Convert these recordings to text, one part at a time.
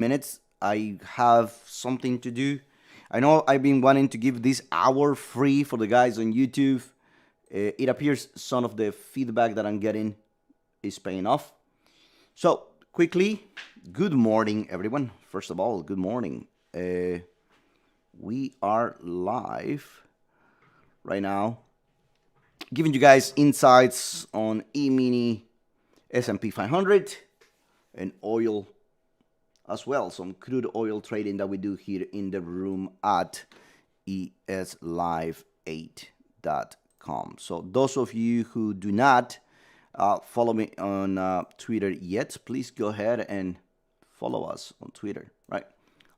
minutes. I have something to do. I know I've been wanting to give this hour free for the guys on YouTube. It appears some of the feedback that I'm getting is paying off. So, quickly, good morning, everyone. First of all, good morning. We are live right now, giving you guys insights on EMini, S&P 500, and oil as well. Some crude oil trading that we do here in the room at eslive8.com. So those of you who do not follow me on Twitter yet, please go ahead and follow us on Twitter, right?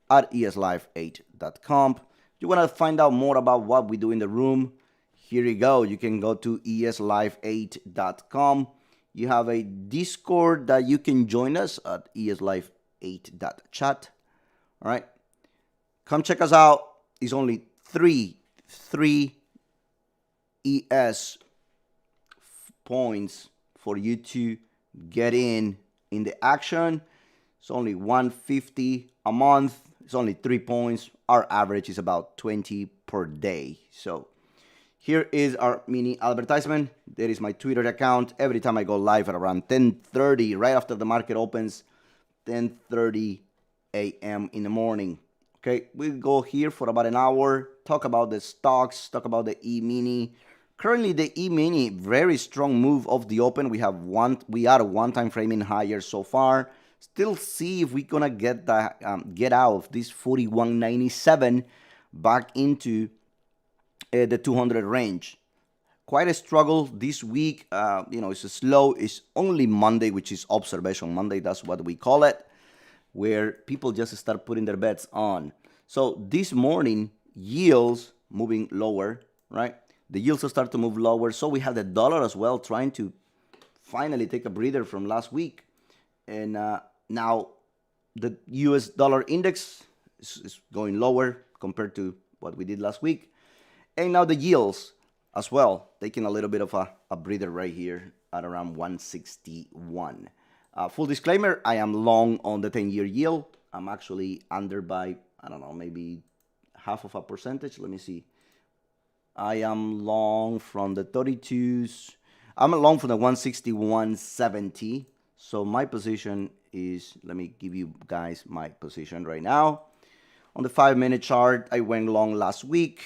At eslive8.com. You want to find out more about what we do in the room? Here you go. You can go to eslive8.com. You have a Discord that you can join us at eslive8.chat. All right. Come check us out. It's only three ES points for you to get in the action. It's only 150 a month. It's only 3 points. Our average is about 20 per day. So here is our mini advertisement. There is my Twitter account. Every time I go live at around 10:30, right after the market opens, 10:30 a.m. in the morning. Okay, we'll go here for about an hour, talk about the stocks, talk about the EMini. Currently, the EMini, very strong move off the open. We are one time framing higher so far. Still see if we're gonna get out of this 41.97 back into the 200 range. Quite a struggle this week. It's slow. It's only Monday, which is observation Monday. That's what we call it, where people just start putting their bets on. So this morning, yields moving lower, right? The yields start to move lower. So we have the dollar as well trying to finally take a breather from last week. And now the US dollar index is going lower compared to what we did last week. And now the yields as well, taking a little bit of a breather right here at around 161. Full disclaimer, I am long on the 10-year yield. I'm actually under by, I don't know, maybe half of a percentage. Let me see. I am long from the 32s. I'm long from the 161.70. So my position is, let me give you guys my position right now. On the 5-minute chart, I went long last week.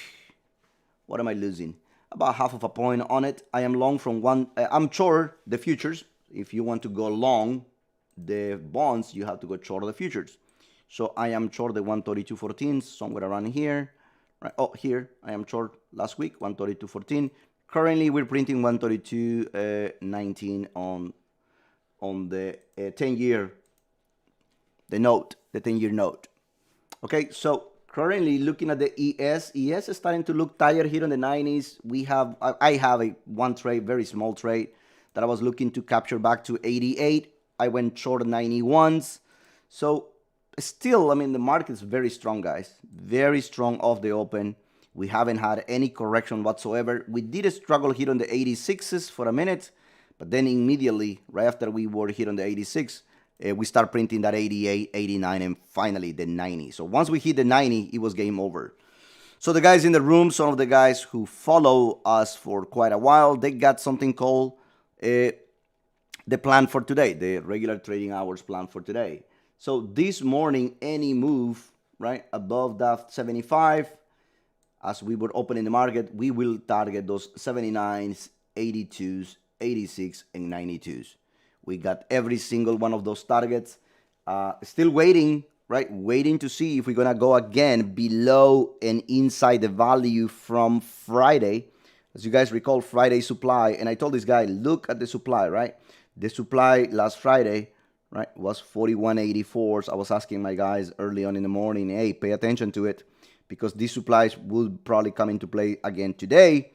What am I losing? About half of a point on it. I am long from I'm short the futures. If you want to go long the bonds, you have to go short the futures. So I am short the 132.14, somewhere around here. Right? Oh, here I am short last week, 132.14. Currently, we're printing 132.19 on the 10-year, the 10-year note. Okay, so currently looking at the ES is starting to look tired here in the 90s. I have one trade, very small trade, that I was looking to capture back to 88. I went short 91s. So still, the market is very strong, guys. Very strong off the open. We haven't had any correction whatsoever. We did struggle here on the 86s for a minute, but then immediately, right after we were here on the 86, we start printing that 88, 89, and finally the 90. So once we hit the 90, it was game over. So the guys in the room, some of the guys who follow us for quite a while, they got something called the plan for today, the regular trading hours plan for today. So this morning, any move, right, above that 75, as we were opening the market, we will target those 79s, 82s, 86, and 92s. We got every single one of those targets. Still waiting, right? Waiting to see if we're going to go again below and inside the value from Friday. As you guys recall, Friday supply. And I told this guy, look at the supply, right? The supply last Friday, right, was 41.84. So I was asking my guys early on in the morning, hey, pay attention to it, because these supplies will probably come into play again today.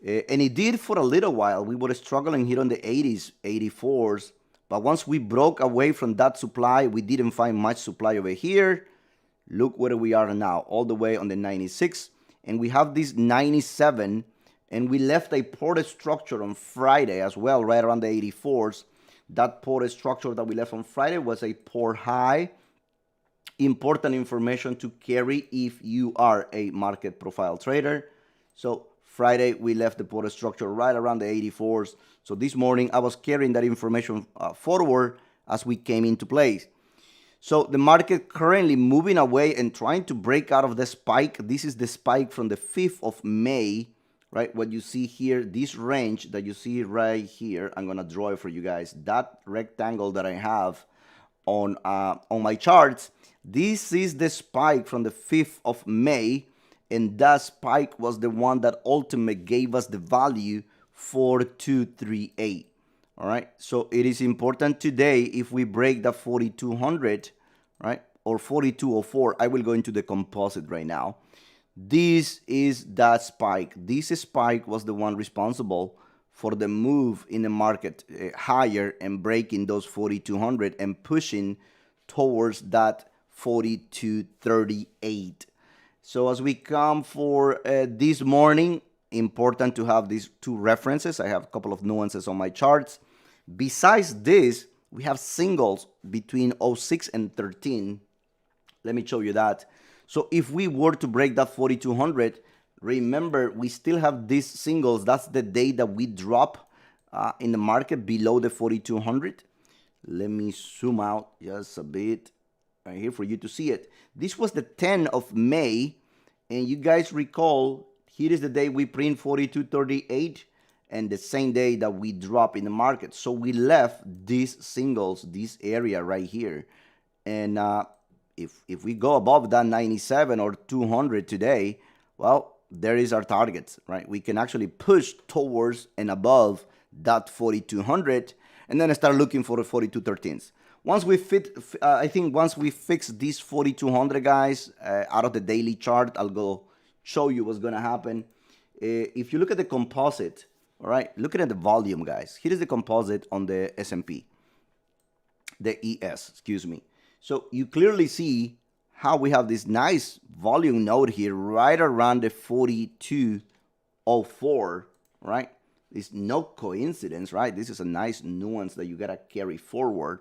And it did for a little while. We were struggling here on the 80s, 84s. But once we broke away from that supply, we didn't find much supply over here. Look where we are now, all the way on the 96. And we have this 97. And we left a port structure on Friday as well, right around the 84s. That port structure that we left on Friday was a port high. Important information to carry if you are a market profile trader. So Friday, we left the put structure right around the 84s. So this morning, I was carrying that information forward as we came into place. So the market currently moving away and trying to break out of the spike. This is the spike from the 5th of May, right? What you see here, this range that you see right here, I'm going to draw it for you guys. That rectangle that I have on my charts, this is the spike from the 5th of May, and that spike was the one that ultimately gave us the value 4238. All right, so it is important today if we break the 4200, right, or 4204. I will go into the composite right now. This is that spike. This spike was the one responsible for the move in the market higher and breaking those 4200 and pushing towards that 4238. So as we come for this morning, important to have these two references. I have a couple of nuances on my charts. Besides this, we have singles between 06 and 13. Let me show you that. So if we were to break that 4200, remember, we still have these singles. That's the day that we drop in the market below the 4200. Let me zoom out just a bit right here for you to see it. This was the 10th of May, and you guys recall, here is the day we print 4238, and the same day that we drop in the market. So we left these singles, this area right here, and if we go above that 97 or 200 today, well, there is our target, right? We can actually push towards and above that 4200 and then start looking for the 4213s. Once we I think once we fix these 4200 guys out of the daily chart, I'll go show you what's going to happen. If you look at the composite, all right, looking at the volume, guys, here is the composite on the S&P, the ES, excuse me. So you clearly see how we have this nice volume node here right around the 4204, right? It's no coincidence, right? This is a nice nuance that you got to carry forward,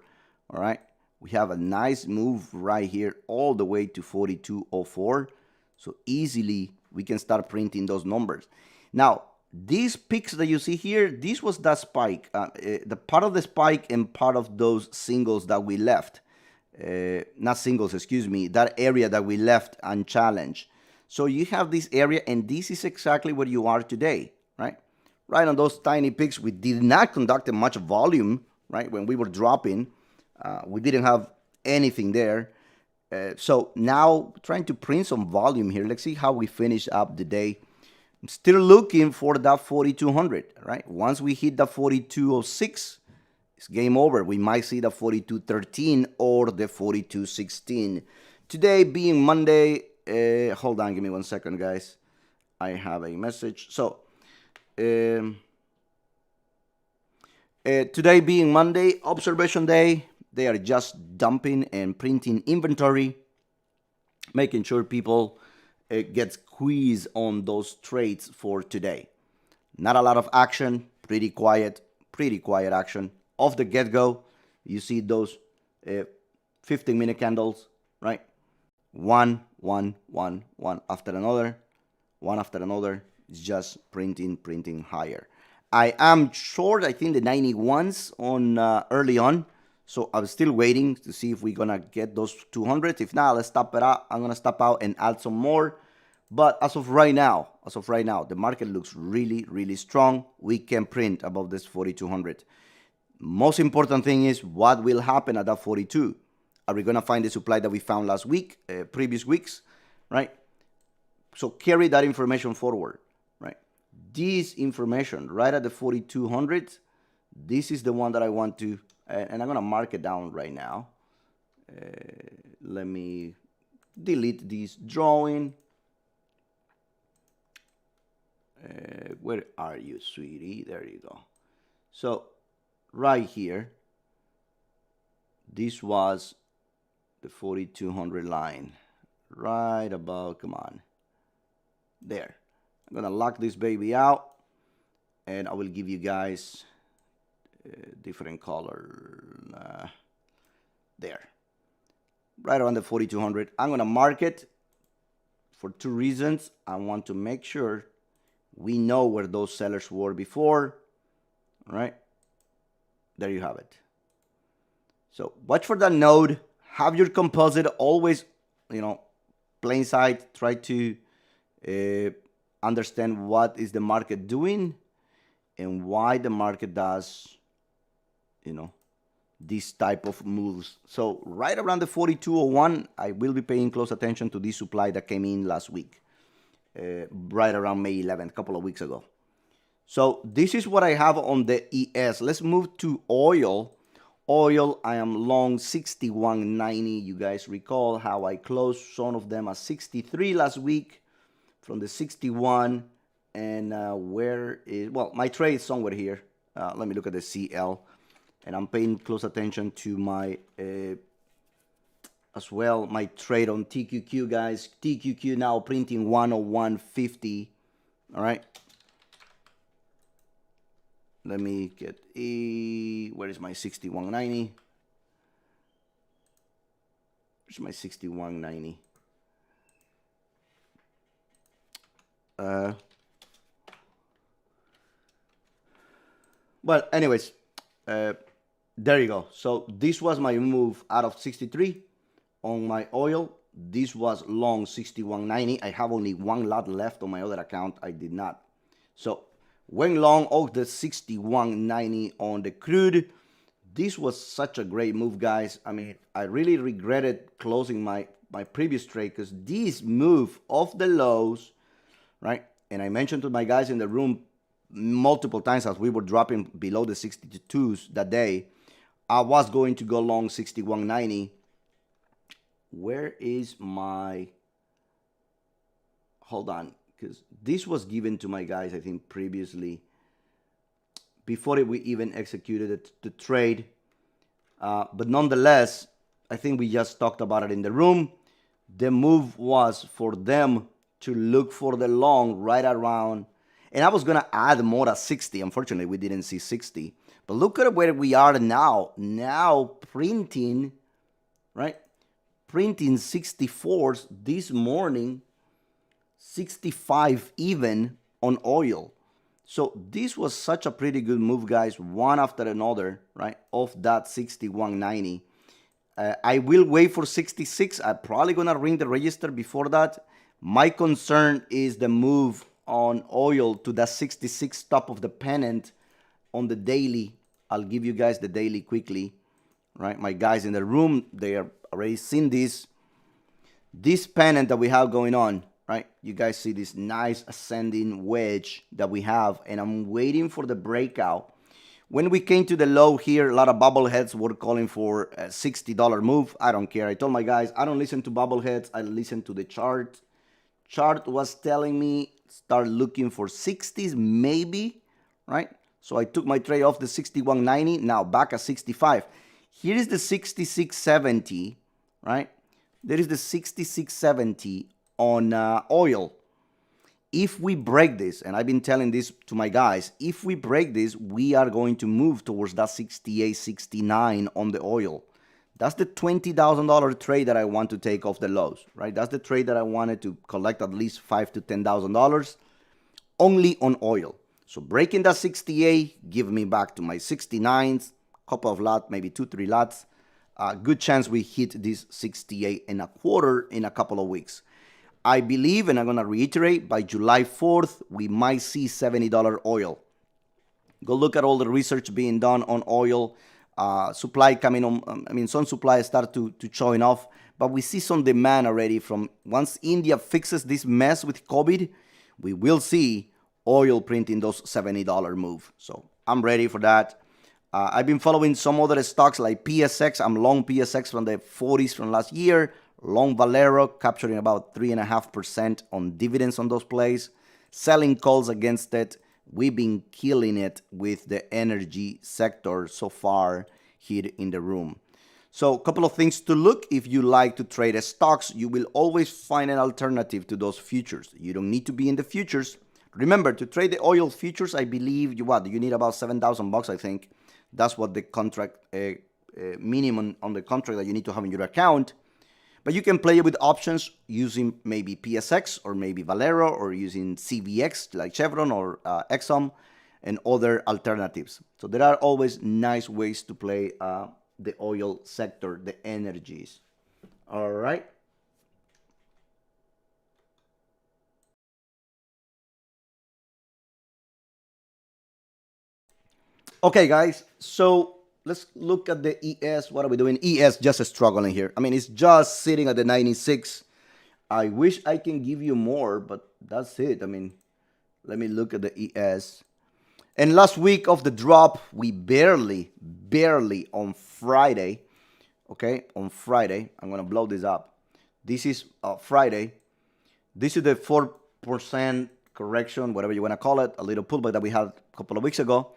all right? We have a nice move right here all the way to 4204. So easily we can start printing those numbers. Now, these peaks that you see here, this was that spike, the part of the spike and part of those singles that we left. Not singles, excuse me, that area that we left unchallenged. So you have this area, and this is exactly where you are today, right? Right on those tiny peaks. We did not conduct much volume, right? When we were dropping, we didn't have anything there. So now trying to print some volume here. Let's see how we finish up the day. I'm still looking for that 4200, right? Once we hit the 4206, it's game over. We might see the 4213 or the 4216. Today being Monday, hold on, give me 1 second, guys. I have a message. So, today being Monday, observation day, they are just dumping and printing inventory, making sure people get squeezed on those trades for today. Not a lot of action, pretty quiet action. Off the get-go, you see those 15-minute candles, right? One after another, it's just printing higher. I am short, I think, the 91s on early on, so I'm still waiting to see if we're gonna get those 200s. If not, let's stop it out. I'm gonna stop out and add some more. But as of right now, the market looks really strong. We can print above this 4200. Most important thing is what will happen at that 42. Are we gonna find the supply that we found last week, previous weeks, right? So carry that information forward, right? This information right at the 4200, this is the one that I want to, and I'm gonna mark it down right now. Let me delete this drawing. Where are you, sweetie? There you go. So right here, this was the 4200 line, right above, come on, there. I'm gonna lock this baby out, and I will give you guys different color there. right around the 4,200. I'm going to mark it for two reasons. I want to make sure we know where those sellers were before. All right, there you have it. So watch for that node. Have your composite always, plain sight. Try to understand what is the market doing and why the market does, this type of moves. So right around the 4201, I will be paying close attention to this supply that came in last week, right around May 11th, a couple of weeks ago. So this is what I have on the ES. Let's move to oil. Oil, I am long 61.90. You guys recall how I closed some of them at 63 last week from the 61. And my trade is somewhere here. Let me look at the CL. And I'm paying close attention to my, as well, my trade on TQQ, guys. TQQ now printing 101.50. All right. Let me get where is my 61.90? Where's my 61.90? Well, anyways, there you go. So this was my move out of 63 on my oil. This was long 61.90. I have only one lot left on my other account. I did not. So went long of the 61.90 on the crude. This was such a great move, guys. I mean, I really regretted closing my previous trade because this move off the lows, right? And I mentioned to my guys in the room multiple times as we were dropping below the 62s that day, I was going to go long 61.90. Where is my, hold on, because this was given to my guys, I think, previously, before we even executed the trade. But nonetheless, I think we just talked about it in the room. The move was for them to look for the long right around, and I was going to add more at 60. Unfortunately, we didn't see 60. But look at where we are now. Now printing, right? Printing 64s this morning, 65 even on oil. So this was such a pretty good move, guys, one after another, right, off that 61.90. I will wait for 66. I'm probably going to ring the register before that. My concern is the move on oil to that 66 top of the pennant on the daily. I'll give you guys the daily quickly, right? My guys in the room, they are already seen this pennant that we have going on, right? You guys see this nice ascending wedge that we have, and I'm waiting for the breakout. When we came to the low here, a lot of bubbleheads were calling for a $60 move. I don't care. I told my guys, I don't listen to bubbleheads. I listen to the chart. Chart was telling me start looking for 60s maybe, right? So I took my trade off the 61.90, now back at 65. Here is the 66.70, right? There is the 66.70 on oil. If we break this, and I've been telling this to my guys, if we break this, we are going to move towards that 68, 69 on the oil. That's the $20,000 trade that I want to take off the lows, right? That's the trade that I wanted to collect at least $5,000 to $10,000 only on oil. So breaking that 68, give me back to my 69s, couple of lots, maybe 2-3 lots. Good chance we hit this 68.25 in a couple of weeks. I believe, and I'm going to reiterate, by July 4th, we might see $70 oil. Go look at all the research being done on oil. Supply coming on, some supply start to showing off, but we see some demand already from once India fixes this mess with COVID, we will see oil printing those $70 move. So I'm ready for that. I've been following some other stocks like PSX. I'm long PSX from the 40s from last year. Long Valero, capturing about 3.5% on dividends on those plays. Selling calls against it. We've been killing it with the energy sector so far here in the room. So a couple of things to look. If you like to trade stocks, you will always find an alternative to those futures. You don't need to be in the futures. Remember, to trade the oil futures, I believe you need about $7,000, I think. That's what the contract minimum on the contract that you need to have in your account. But you can play it with options using maybe PSX or maybe Valero or using CVX like Chevron or Exxon and other alternatives. So there are always nice ways to play the oil sector, the energies. All right. Okay, guys. So let's look at the ES. What are we doing? ES just struggling here. I mean, it's just sitting at the 96. I wish I can give you more, but that's it. I mean, let me look at the ES. And last week of the drop, we barely on Friday, okay, on Friday, I'm going to blow this up. This is Friday. This is the 4% correction, whatever you want to call it, a little pullback that we had a couple of weeks ago.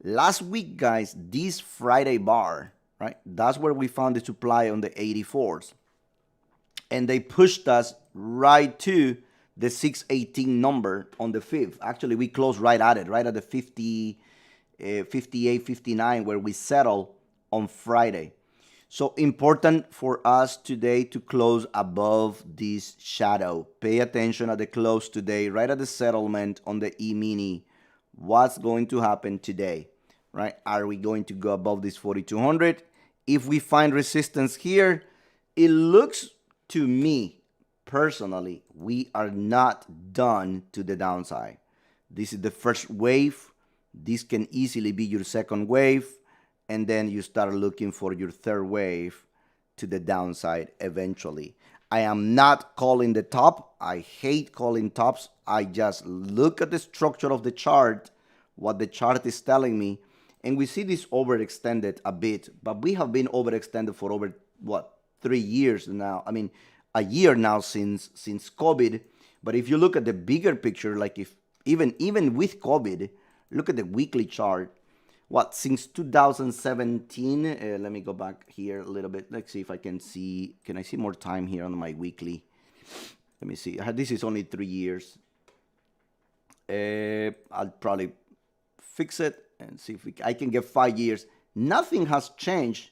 Last week, guys, this Friday bar, right, that's where we found the supply on the 84s. And they pushed us right to the 618 number on the 5th. Actually, we closed right at it, right at the 50, 58, 59, where we settle on Friday. So important for us today to close above this shadow. Pay attention at the close today, right at the settlement on the EMini. What's going to happen today, right? Are we going to go above this 4,200? If we find resistance here, it looks to me, personally, we are not done to the downside. This is the first wave. This can easily be your second wave. And then you start looking for your third wave to the downside eventually. I am not calling the top. I hate calling tops. I just look at the structure of the chart, what the chart is telling me. And we see this overextended a bit. But we have been overextended for over, 3 years now. I mean, a year now since COVID. But if you look at the bigger picture, like if even with COVID, look at the weekly chart. Since 2017? Let me go back here a little bit. Let's see if I can see. Can I see more time here on my weekly? Let me see. This is only 3 years. I'll probably fix it and see if I can get 5 years. Nothing has changed,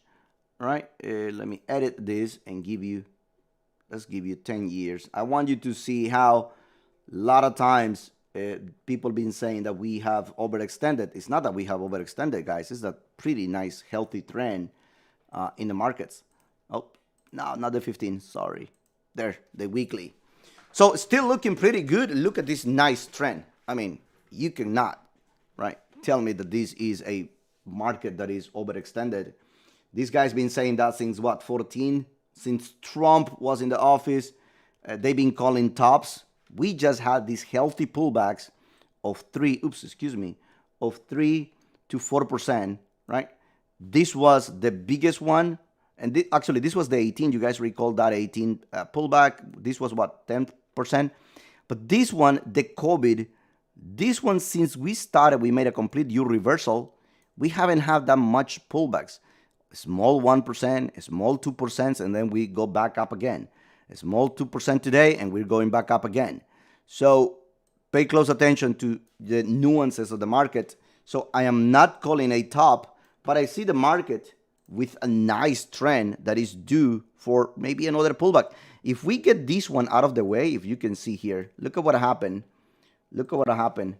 right? Let me edit this and let's give you 10 years. I want you to see how a lot of times people been saying that we have overextended. It's not that we have overextended, guys. It's a pretty nice, healthy trend in the markets. Oh, no, not the 15. Sorry. There, the weekly. So still looking pretty good. Look at this nice trend. I mean, you cannot, right, tell me that this is a market that is overextended. This guy's been saying that since 14? Since Trump was in the office. They've been calling tops. We just had these healthy pullbacks of 3 to 4%, right? This was the biggest one. And actually, this was the 18. You guys recall that 18 pullback. This was 10%. But this one, the COVID, this one, since we started, we made a complete U reversal. We haven't had that much pullbacks. A small 1%, a small 2%, and then we go back up again. A small 2% today, and we're going back up again. So pay close attention to the nuances of the market. So I am not calling a top, but I see the market with a nice trend that is due for maybe another pullback. If we get this one out of the way, if you can see here, look at what happened. Look at what happened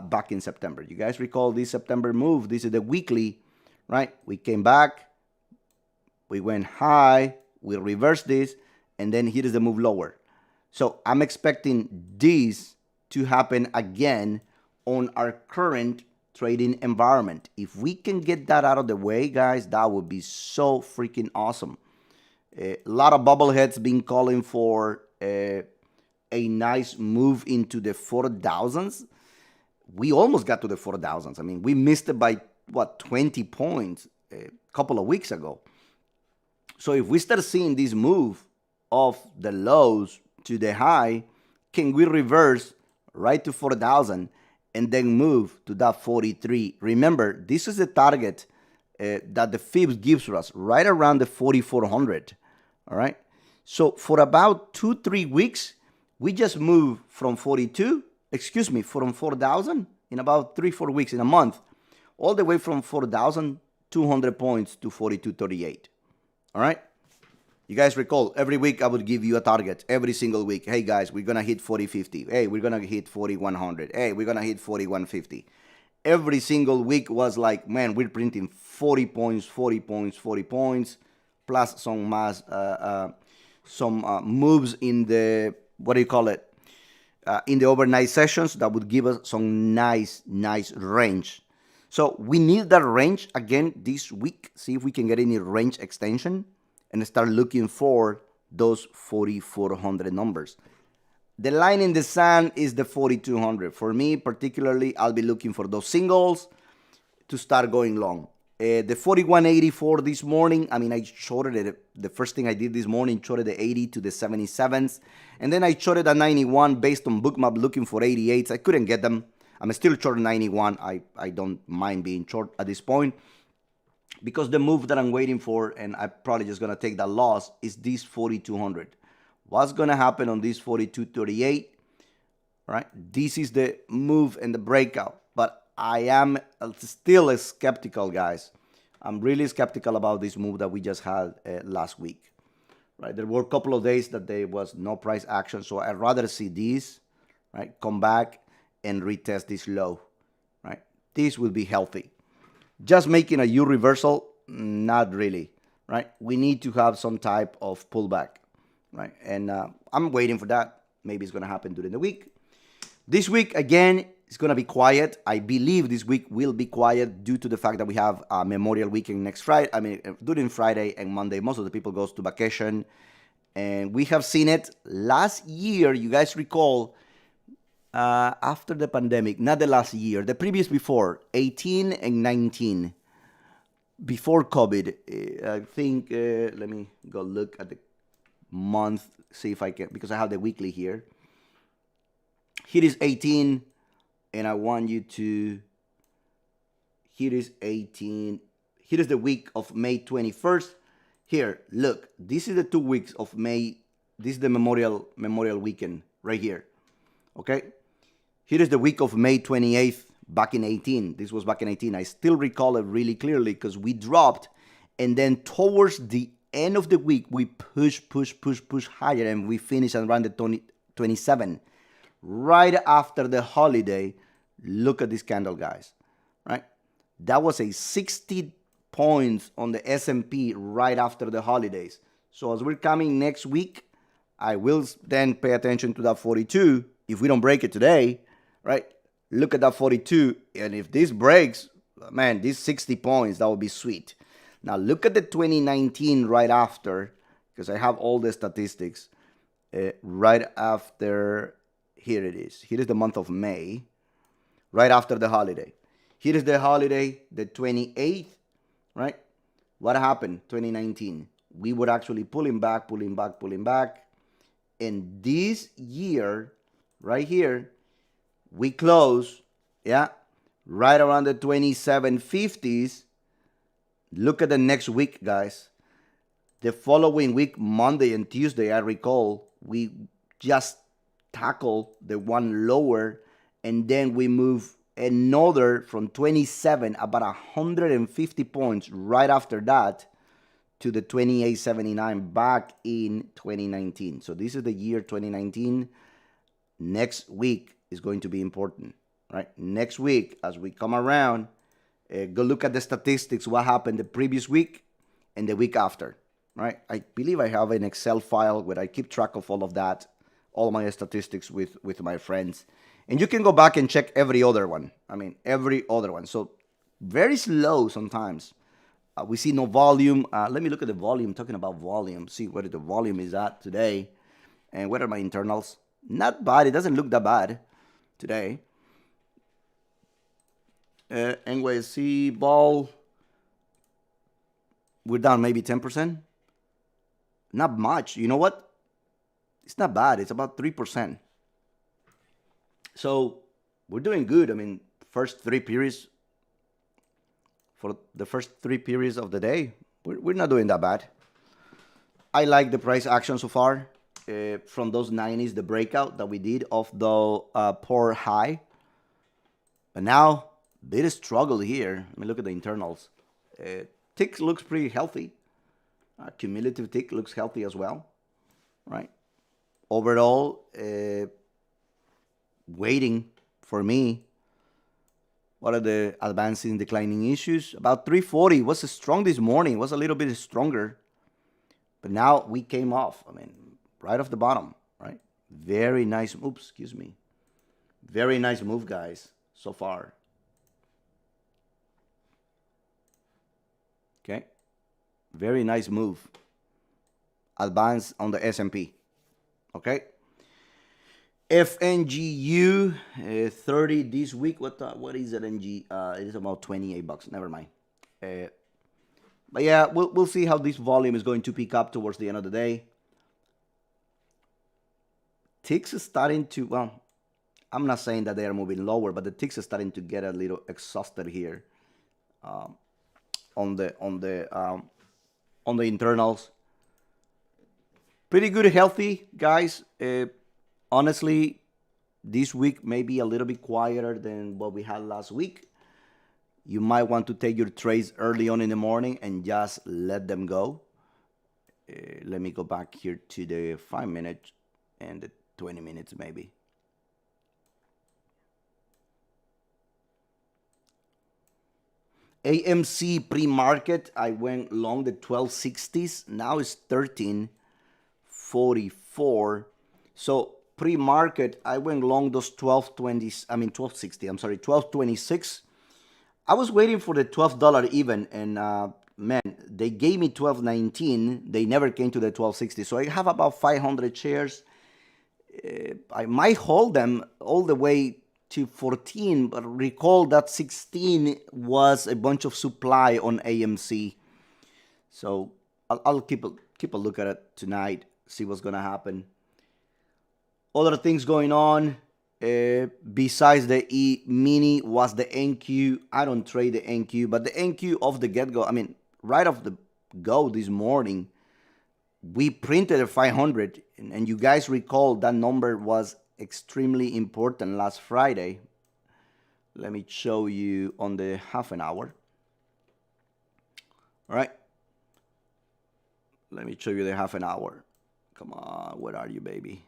back in September. You guys recall this September move? This is the weekly, right? We came back. We went high, we reversed this, and then here is the move lower. So I'm expecting this to happen again on our current trading environment. If we can get that out of the way, guys, that would be so freaking awesome. A lot of bubbleheads been calling for a nice move into the 4,000s. We almost got to the 4,000s. I mean, we missed it by, 20 points a couple of weeks ago. So if we start seeing this move of the lows to the high, can we reverse right to 4,000 and then move to that 43? Remember, this is the target that the Fibs gives us, right around the 4,400. All right. So for about 2-3 weeks, we just moved from from 4,000 in about 3-4 weeks, in a month, all the way from 4,200 points to 4,238. All right. You guys recall, every week I would give you a target, every single week. Hey guys, we're going to hit 40.50. Hey, we're going to hit 4100. Hey, we're going to hit 4150. Every single week was like, man, we're printing 40 points, 40 points, 40 points, plus some moves in the, what do you call it? In the overnight sessions that would give us some nice range. So we need that range again this week. See if we can get any range extension and start looking for those 4,400 numbers. The line in the sand is the 4,200. For me, particularly, I'll be looking for those singles to start going long. The 4184 this morning, I mean, I shorted it. The first thing I did this morning, shorted the 80 to the 77s. And then I shorted a 91 based on bookmap looking for 88s. I couldn't get them. I'm still short 91. I don't mind being short at this point, because the move that I'm waiting for, and I'm probably just going to take that loss, is this 4,200. What's going to happen on this 4238? Right? This is the move and the breakout. But I am still skeptical, guys. I'm really skeptical about this move that we just had last week. Right? There were a couple of days that there was no price action, so I'd rather see this, right, come back and retest this low. Right? This will be healthy. Just making a U reversal, not really, right? We need to have some type of pullback, right? And I'm waiting for that. Maybe it's going to happen during the week. This week, again, it's going to be quiet. I believe this week will be quiet due to the fact that we have Memorial Weekend next Friday. I mean, during Friday and Monday, most of the people goes to vacation. And we have seen it last year. You guys recall, after the pandemic, not the last year, the previous before, 18 and 19, before COVID, I think, let me go look at the month, see if I can, because I have the weekly here. Here is 18, and I want you to, here is 18, here is the week of May 21st. Here, look, this is the 2 weeks of May, this is the Memorial Weekend right here, okay? Here is the week of May 28th, back in 18. This was back in 18. I still recall it really clearly because we dropped. And then towards the end of the week, we push higher. And we finished around the 27. Right after the holiday, look at this candle, guys. Right? That was a 60 points on the S&P right after the holidays. So as we're coming next week, I will then pay attention to that 42. If we don't break it today, right? Look at that 42. And if this breaks, man, these 60 points, that would be sweet. Now look at the 2019 right after, because I have all the statistics. Right after, here it is. Here is the month of May, right after the holiday. Here is the holiday, the 28th, right? What happened? 2019. We were actually pulling back. And this year, right here, we close, yeah, right around the 2750s. Look at the next week, guys. The following week, Monday and Tuesday, I recall, we just tackle the one lower, and then we move another from 27, about 150 points right after that, to the 2879 back in 2019. So this is the year 2019. Next week is going to be important, right? Next week, as we come around, go look at the statistics, what happened the previous week and the week after, right? I believe I have an Excel file where I keep track of all of that, all my statistics with my friends. And you can go back and check every other one. I mean, every other one. So very slow sometimes. We see no volume. Let me look at the volume, talking about volume, see where the volume is at today. And what are my internals? Not bad. It doesn't look that bad today. Anyway, see ball. We're down maybe 10%. Not much. You know what? It's not bad. It's about 3%. So we're doing good. I mean, first three periods, for the first three periods of the day, we're not doing that bad. I like the price action so far. From those 90s, the breakout that we did off the poor high. But now, bit of struggle here. Let me look at the internals. Tick looks pretty healthy. Cumulative tick looks healthy as well, right? Overall, waiting for me. What are the advancing declining issues? About 340 was strong this morning. Was a little bit stronger, but now we came off. I mean, right off the bottom, right? Very nice. Oops, excuse me. Very nice move, guys, so far. Okay, very nice move. Advance on the S&P. Okay. FNGU 30 this week. What is it? NG? It is about $28. Never mind. But yeah, we'll see how this volume is going to pick up towards the end of the day. Ticks is starting to, well, I'm not saying that they are moving lower, but the ticks are starting to get a little exhausted here on the internals. Pretty good, healthy, guys. Honestly, this week may be a little bit quieter than what we had last week. You might want to take your trades early on in the morning and just let them go. Let me go back here to the 5 minutes and the 20 minutes maybe. AMC pre-market, I went long the 1260s. Now it's 1344. So pre-market, I went long those 1260. I'm sorry, 1226. I was waiting for the $12 even, and man, they gave me 1219. They never came to the 1260. So I have about 500 shares. I might hold them all the way to 14, but recall that 16 was a bunch of supply on AMC. So I'll keep a look at it tonight, see what's gonna happen. Other things going on besides the EMini was the NQ. I don't trade the NQ, but the NQ off the get-go, I mean, right off the go this morning, we printed a 500, and you guys recall that number was extremely important last Friday. Let me show you on the half an hour. All right. Let me show you the half an hour. Come on, where are you, baby?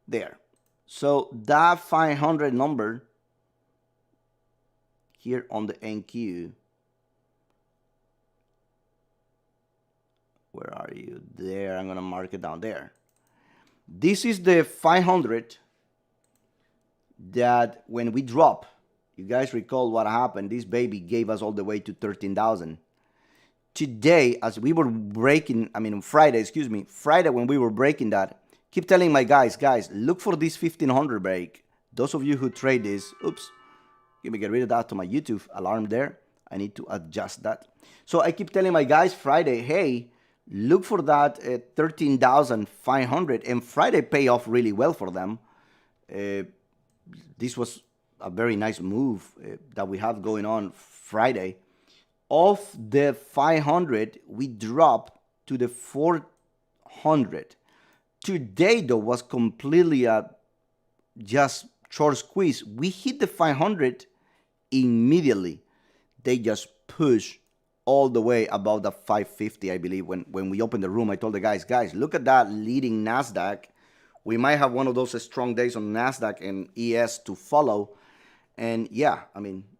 There. So that 500 number here on the NQ. Where are you? There. I'm going to mark it down there. This is the 500 that when we drop, you guys recall what happened. This baby gave us all the way to 13,000. Today, as we were breaking, on Friday, Friday when we were breaking that, keep telling my guys, look for this 1500 break. Those of you who trade this, oops, let me get rid of that to my YouTube alarm there. I need to adjust that. So I keep telling my guys Friday, hey, look for that 13,500, and Friday pay off really well for them. This was a very nice move that we have going on Friday. Off the 500, we dropped to the 400. Today, though, was completely just short squeeze. We hit the 500 immediately. They just push all the way above the 550, I believe. When we opened the room, I told the guys, look at that leading NASDAQ. We might have one of those strong days on NASDAQ and ES to follow. And yeah,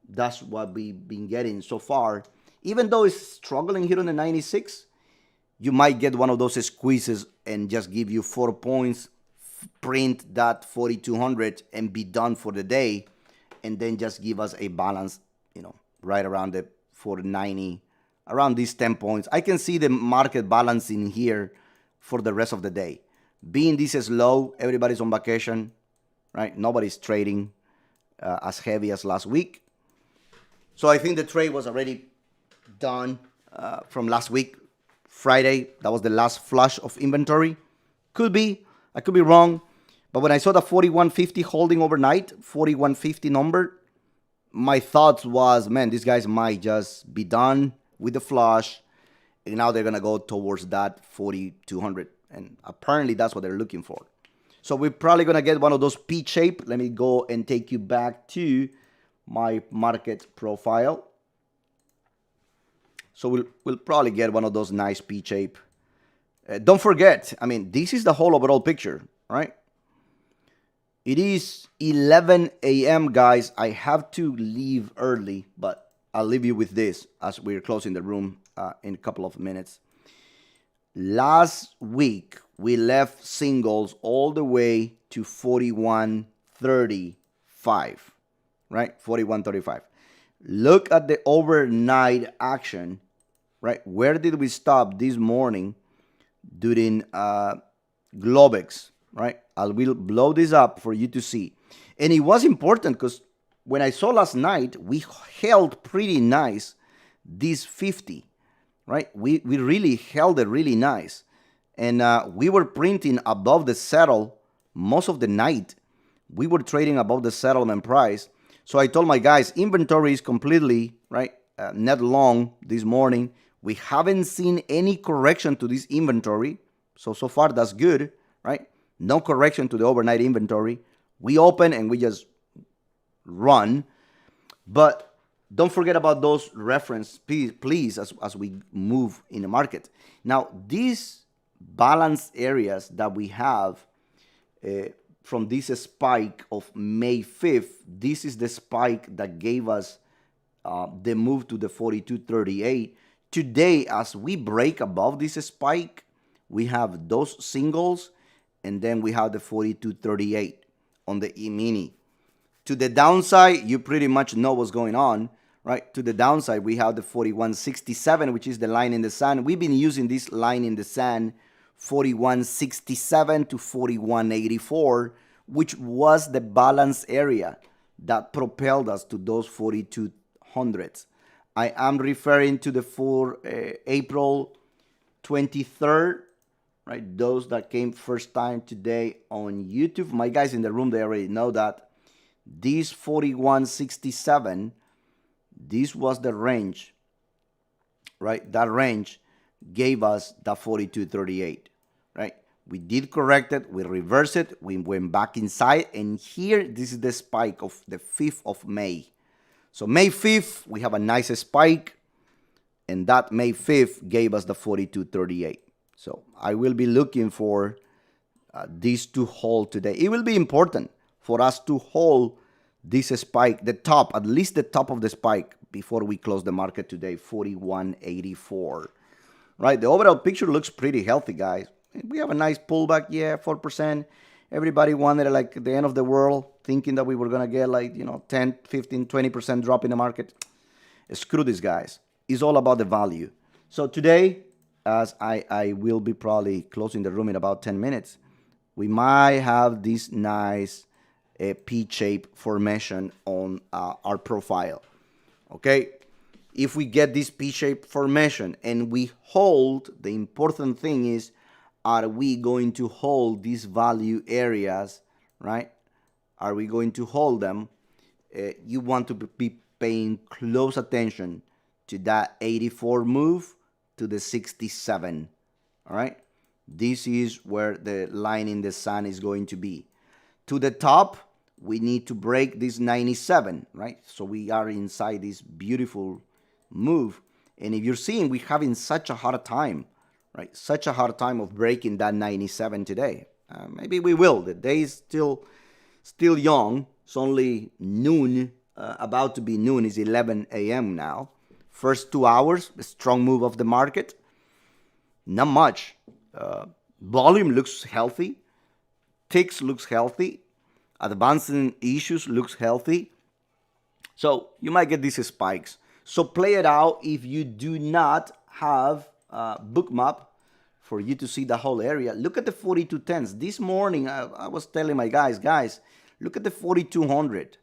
that's what we've been getting so far. Even though it's struggling here on the 96, you might get one of those squeezes and just give you 4 points, print that 4,200 and be done for the day. And then just give us a balance, right around the 490, around these 10 points. I can see the market balancing here for the rest of the day. Being this is low, everybody's on vacation, right? Nobody's trading as heavy as last week. So I think the trade was already done from last week, Friday. That was the last flush of inventory. Could be. I could be wrong. But when I saw the 4150 holding overnight, 4150 number, my thoughts was, man, these guys might just be done with the flush. And now they're going to go towards that 4,200. And apparently that's what they're looking for. So we're probably going to get one of those P shape. Let me go and take you back to my market profile. So we'll probably get one of those nice P shape. Don't forget, I mean, this is the whole overall picture, right? It is 11 a.m., guys. I have to leave early, but I'll leave you with this as we're closing the room in a couple of minutes. Last week, we left singles all the way to 41.35, right? 41.35. Look at the overnight action, right? Where did we stop this morning during Globex, right? I will blow this up for you to see. And it was important because when I saw last night, we held pretty nice this 50, right? We really held it really nice. And we were printing above the settle most of the night. We were trading above the settlement price. So I told my guys, inventory is completely, right, net long this morning. We haven't seen any correction to this inventory. So far, that's good, right? No correction to the overnight inventory. We open and we just run. But don't forget about those reference, please, as we move in the market. Now, these balance areas that we have from this spike of May 5th, this is the spike that gave us the move to the 42.38. Today, as we break above this spike, we have those singles, and then we have the 42.38 on the EMini. To the downside, you pretty much know what's going on, right? To the downside, we have the 41.67, which is the line in the sand. We've been using this line in the sand, 41.67 to 41.84, which was the balance area that propelled us to those 4200s. I am referring to the April 23rd, right? Those that came first time today on YouTube. My guys in the room, they already know that. This 41.67, this was the range, right? That range gave us the 42.38, right? We did correct it, we reversed it, we went back inside, and here, this is the spike of the 5th of May. So May 5th, we have a nice spike, and that May 5th gave us the 42.38. So I will be looking for these to hold today. It will be important for us to hold this spike, the top, at least the top of the spike, before we close the market today, 41.84. Right, the overall picture looks pretty healthy, guys. We have a nice pullback, yeah, 4%. Everybody wanted like the end of the world, thinking that we were going to get like, 10, 15, 20% drop in the market. Screw this, guys. It's all about the value. So today, as I will be probably closing the room in about 10 minutes, we might have this nice P-shape formation on our profile. Okay? If we get this P-shaped formation and we hold, the important thing is, are we going to hold these value areas, right? Are we going to hold them? You want to be paying close attention to that 84 move to the 67, all right? This is where the line in the sand is going to be. To the top, we need to break this 97, right? So we are inside this beautiful move. And if you're seeing, we're having such a hard time, right? Such a hard time of breaking that 97 today. Maybe we will. The day is still young. It's only noon, about to be noon. It's 11 a.m. now. First 2 hours, a strong move of the market. Not much. Volume looks healthy. Ticks looks healthy. Advancing issues looks healthy. So you might get these spikes. So play it out. If you do not have a bookmap for you to see the whole area, look at the 4210s. This morning, I was telling my guys, look at the 4200,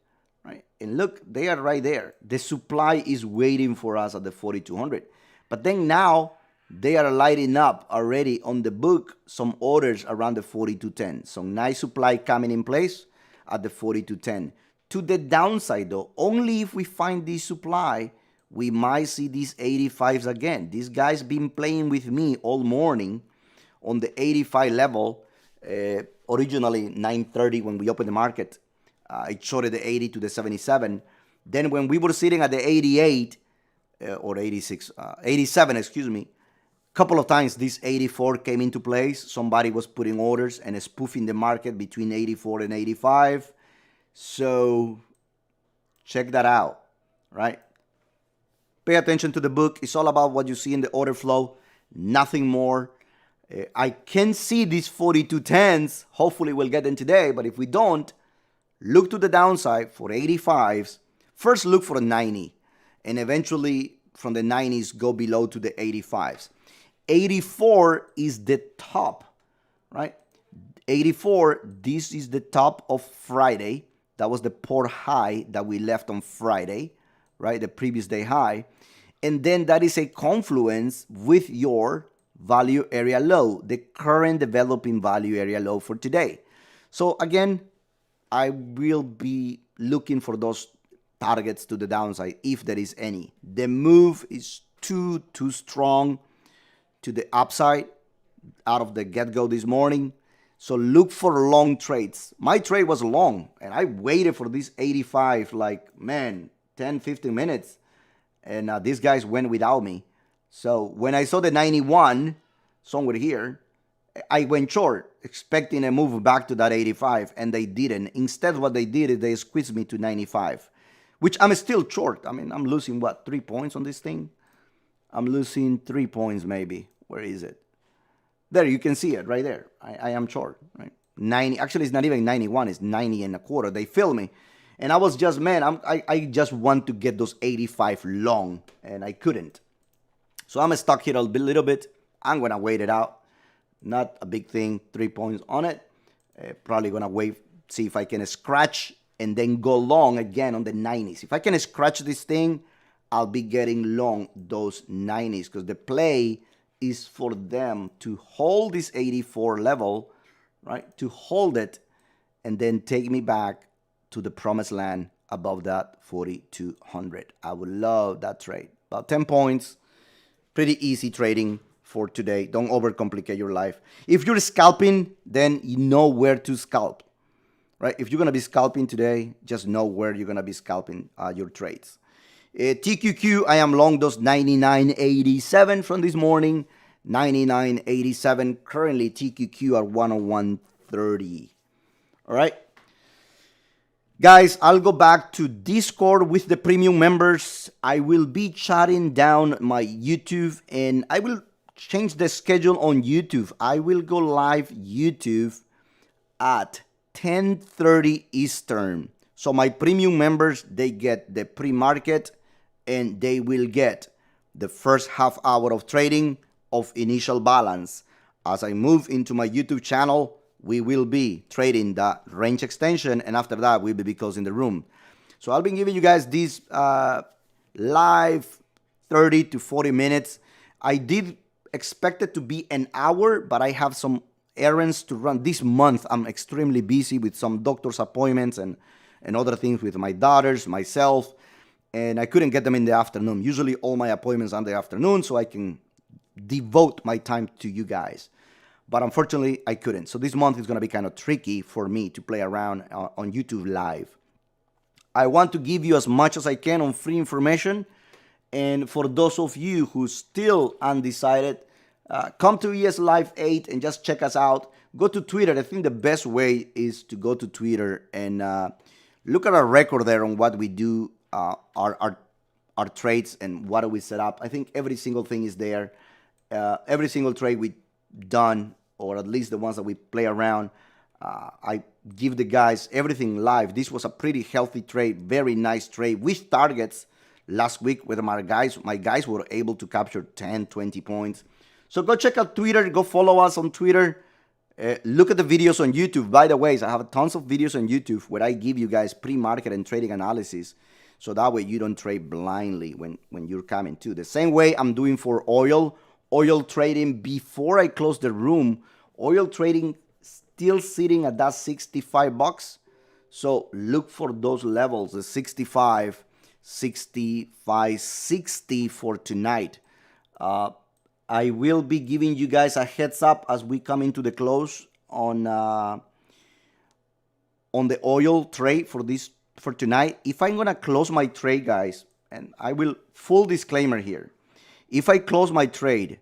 right? And look, they are right there. The supply is waiting for us at the 4200. But then now, they are lighting up already on the book some orders around the 4210. Some nice supply coming in place at the 4210. To the downside though, only if we find this supply, we might see these 85s again. These guys been playing with me all morning on the 85 level. Originally 9:30 when we opened the market, it shorted the 80 to the 77. Then when we were sitting at the 88, or 86, 87, excuse me. Couple of times this 84 came into place. Somebody was putting orders and spoofing the market between 84 and 85. So check that out, right? Pay attention to the book. It's all about what you see in the order flow, nothing more. I can see these 4210s. Hopefully we'll get them today, but if we don't, look to the downside for 85s. First look for a 90, and eventually from the 90s go below to the 85s. 84 is the top, right? 84, this is the top of Friday. That was the port high that we left on Friday, right? The previous day high. And then that is a confluence with your value area low, the current developing value area low for today. So again, I will be looking for those targets to the downside if there is any. The move is too strong to the upside out of the get-go this morning. So look for long trades. My trade was long, and I waited for this 85 like, man, 10, 15 minutes. And these guys went without me. So when I saw the 91, somewhere here, I went short, expecting a move back to that 85, and they didn't. Instead, what they did is they squeezed me to 95, which I'm still short. I mean, I'm losing, what, 3 points on this thing? I'm losing 3 points maybe. Where is it? There, you can see it right there. I am short, right? 90, actually it's not even 91, it's 90 and a quarter. They fill me. And I was just, man, I just want to get those 85 long, and I couldn't. So I'm stuck here a little bit. I'm going to wait it out. Not a big thing, 3 points on it. Probably going to wait, see if I can scratch and then go long again on the 90s. If I can scratch this thing, I'll be getting long those 90s, because the play is for them to hold this 84 level, right? To hold it and then take me back to the promised land above that 4,200. I would love that trade. About 10 points. Pretty easy trading for today. Don't overcomplicate your life. If you're scalping, then you know where to scalp, right? If you're going to be scalping today, just know where you're going to be scalping your trades. TQQ, I am long those 99.87 from this morning. 99.87. Currently, TQQ at 101.30. All right. Guys, I'll go back to Discord with the premium members. I will be shutting down my YouTube, and I will change the schedule on YouTube. I will go live YouTube at 10:30 Eastern. So my premium members, they get the pre-market, and they will get the first half hour of trading of initial balance. As I move into my YouTube channel, we will be trading the range extension, and after that, we'll be closing the room. So I'll be giving you guys these live 30 to 40 minutes. I did expect it to be an hour, but I have some errands to run. This month, I'm extremely busy with some doctor's appointments and other things with my daughters, myself, and I couldn't get them in the afternoon. Usually all my appointments are in the afternoon, so I can devote my time to you guys. But unfortunately, I couldn't. So this month is going to be kind of tricky for me to play around on YouTube Live. I want to give you as much as I can on free information. And for those of you who still undecided, come to ES Live 8 and just check us out. Go to Twitter. I think the best way is to go to Twitter and look at our record there on what we do, our trades and what do we set up. I think every single thing is there. Every single trade we done, or at least the ones that we play around, I give the guys everything live. This was a pretty healthy trade, very nice trade with targets last week with my guys. My guys were able to capture 10, 20 points. So go check out Twitter, go follow us on Twitter. Look at the videos on YouTube. By the way, I have tons of videos on YouTube where I give you guys pre-market and trading analysis. So that way you don't trade blindly when you're coming to. The same way I'm doing for oil trading before I close the room. Oil trading still sitting at that $65. So look for those levels, the 65, 65, 60 for tonight. I will be giving you guys a heads up as we come into the close on the oil trade for tonight. If I'm gonna close my trade, guys, and I will full disclaimer here. If I close my trade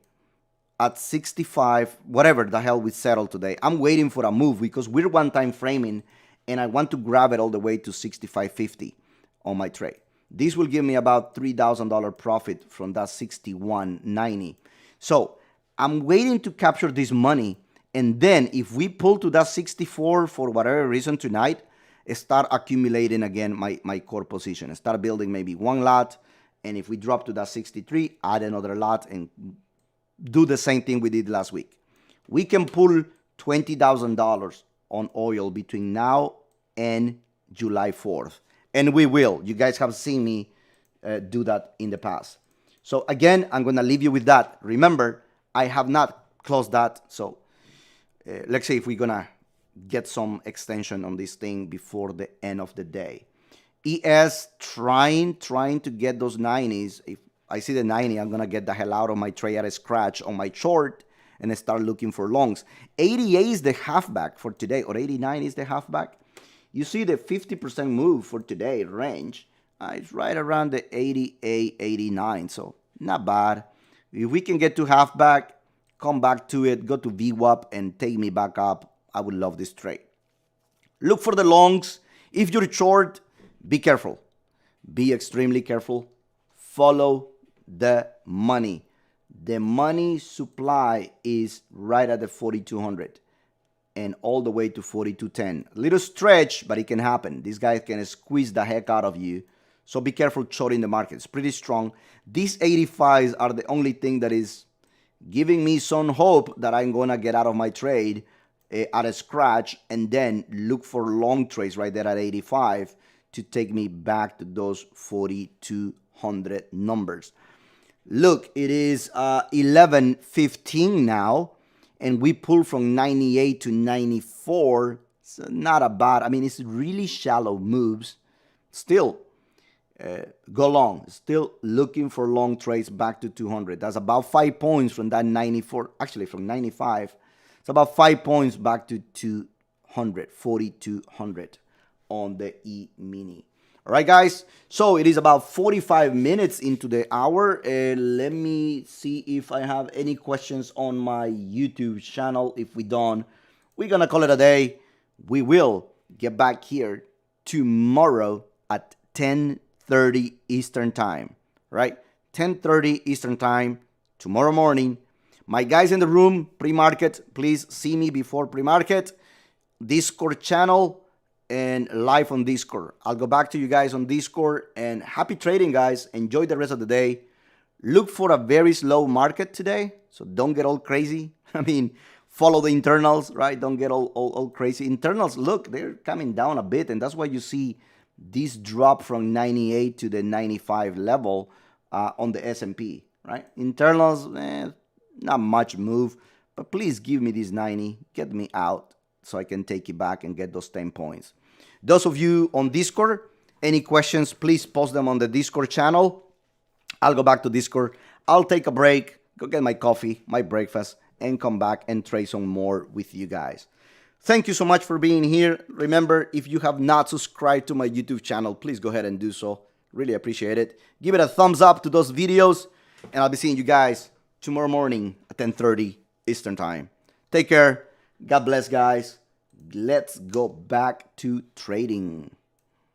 at 65, whatever the hell we settle today, I'm waiting for a move because we're one time framing and I want to grab it all the way to 65.50 on my trade. This will give me about $3,000 profit from that 61.90. So I'm waiting to capture this money, and then if we pull to that 64 for whatever reason tonight, start accumulating again my core position. Start building maybe one lot, and if we drop to that 63, add another lot and do the same thing we did last week. We can pull $20,000 on oil between now and July 4th. And we will. You guys have seen me do that in the past. So again, I'm going to leave you with that. Remember, I have not closed that. So let's see if we're going to get some extension on this thing before the end of the day. ES trying to get those 90s. If I see the 90, I'm going to get the hell out of my trade at a scratch on my short and start looking for longs. 88 is the halfback for today, or 89 is the halfback. You see the 50% move for today range. It's right around the 88, 89, so not bad. If we can get to halfback, come back to it, go to VWAP and take me back up, I would love this trade. Look for the longs. If you're short, be careful. Be extremely careful. Follow the money. The money supply is right at the 4,200 and all the way to 4,210. A little stretch, but it can happen. This guy can squeeze the heck out of you. So be careful shorting the market. It's pretty strong. These 85s are the only thing that is giving me some hope that I'm going to get out of my trade at a scratch and then look for long trades right there at 85 to take me back to those 4,200 numbers. Look, it is 11:15 now, and we pulled from 98 to 94. So not a bad. I mean, it's really shallow moves. Still, go long. Still looking for long trades back to 200. That's about 5 points from that 94. Actually, from 95. It's about 5 points back to 200, 4,200 on the EMini. All right, guys. So it is about 45 minutes into the hour. Let me see if I have any questions on my YouTube channel. If we don't, we're going to call it a day. We will get back here tomorrow at 10:30 Eastern Time. Right? 10:30 Eastern Time tomorrow morning. My guys in the room, pre-market, please see me before pre-market. Discord channel and live on Discord. I'll go back to you guys on Discord, and happy trading, guys. Enjoy the rest of the day. Look for a very slow market today, so don't get all crazy. I mean, follow the internals, right? Don't get all crazy. Internals, look, they're coming down a bit, and that's why you see this drop from 98 to the 95 level on the S&P, right? Internals, not much move, but please give me this 90. Get me out so I can take it back and get those 10 points. Those of you on Discord, any questions, please post them on the Discord channel. I'll go back to Discord. I'll take a break, go get my coffee, my breakfast, and come back and trade some more with you guys. Thank you so much for being here. Remember, if you have not subscribed to my YouTube channel, please go ahead and do so. Really appreciate it. Give it a thumbs up to those videos, and I'll be seeing you guys tomorrow morning at 10:30 Eastern Time. Take care. God bless, guys. Let's go back to trading.